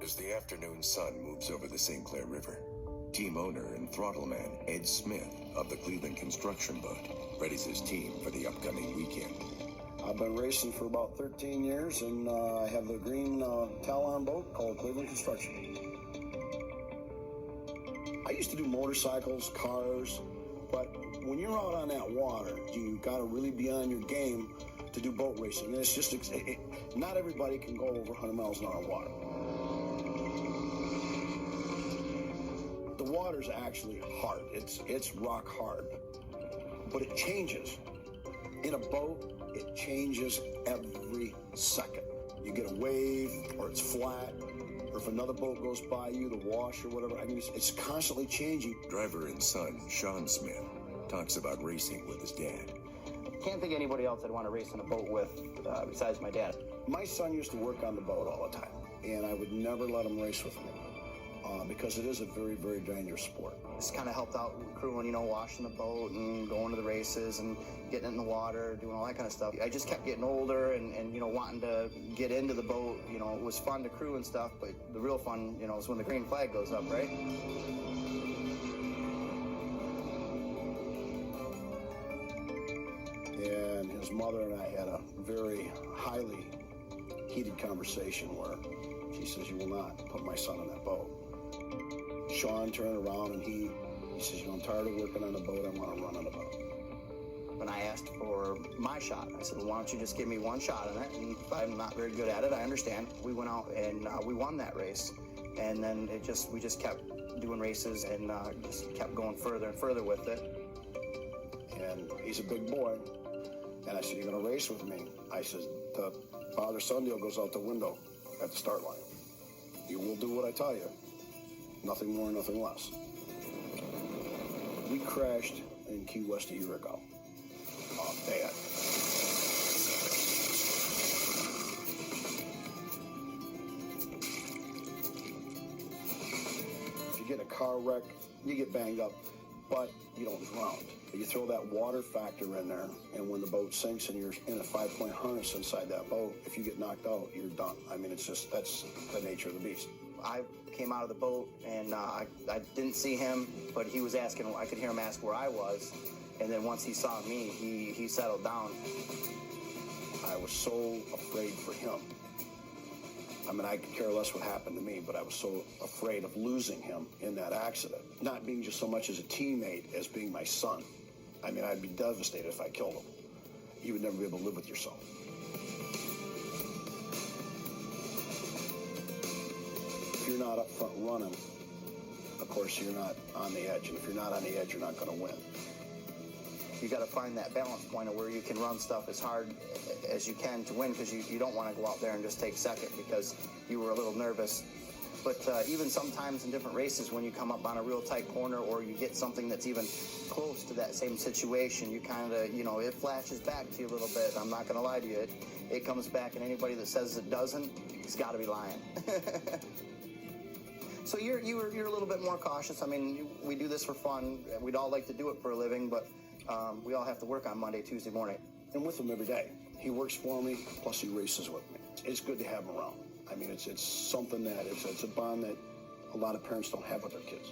as the afternoon sun moves over the St. Clair River. Team owner and throttle man Ed Smith of the Cleveland construction boat readies his team for the upcoming weekend. I've been racing for about 13 years, and I have the green Talon boat called Cleveland Construction. I used to do motorcycles, cars, but when you're out on that water, you got to really be on your game to do boat racing. And it's just, not everybody can go over 100 miles an hour water. The water's actually hard. It's rock hard, but it changes. In a boat, it changes every second. You get a wave, or it's flat, or if another boat goes by you, the wash or whatever. I mean, it's constantly changing. Driver and son Sean Smith talks about racing with his dad. Can't think of anybody else I'd want to race on a boat with besides my dad. My son used to work on the boat all the time, and I would never let him race with me because it is a very, very dangerous sport. Just kind of helped out crewing, you know, washing the boat and going to the races and getting in the water, doing all that kind of stuff. I just kept getting older and you know, wanting to get into the boat. You know, it was fun to crew and stuff, but the real fun, you know, is when the green flag goes up, right? And his mother and I had a very highly heated conversation where she says, "You will not put my son on that boat." Sean turned around and he says, "You know, I'm tired of working on the boat. I want to run on the boat." When I asked for my shot, I said, "Well, why don't you just give me one shot on it? And if I'm not very good at it, I understand." We went out and we won that race. And then we just kept doing races and just kept going further and further with it. And he's a big boy. And I said, "You're going to race with me?" I said, "The father-son deal goes out the window at the start line. You will do what I tell you. Nothing more, nothing less." We crashed in Key West a year ago. Bad. If you get in a car wreck, you get banged up, but you don't drown. You throw that water factor in there, and when the boat sinks and you're in a 5-point harness inside that boat, if you get knocked out, you're done. I mean, it's just, that's the nature of the beast. I came out of the boat, and I didn't see him, but he was asking, I could hear him ask where I was, and then once he saw me, he settled down. I was so afraid for him. I mean, I could care less what happened to me, but I was so afraid of losing him in that accident. Not being just so much as a teammate as being my son. I mean, I'd be devastated if I killed him. You would never be able to live with yourself. If you're not up front running, of course, you're not on the edge. And if you're not on the edge, you're not going to win. You got to find that balance point of where you can run stuff as hard as you can to win, because you don't want to go out there and just take second because you were a little nervous. But even sometimes in different races, when you come up on a real tight corner or you get something that's even close to that same situation, you kind of, you know, it flashes back to you a little bit. I'm not going to lie to you. It comes back, and anybody that says it doesn't, he's got to be lying. So you're a little bit more cautious. I mean, we do this for fun. We'd all like to do it for a living, but we all have to work on Monday, Tuesday morning. And with him every day. He works for me, plus he races with me. It's good to have him around. I mean, it's something that, it's a bond that a lot of parents don't have with their kids.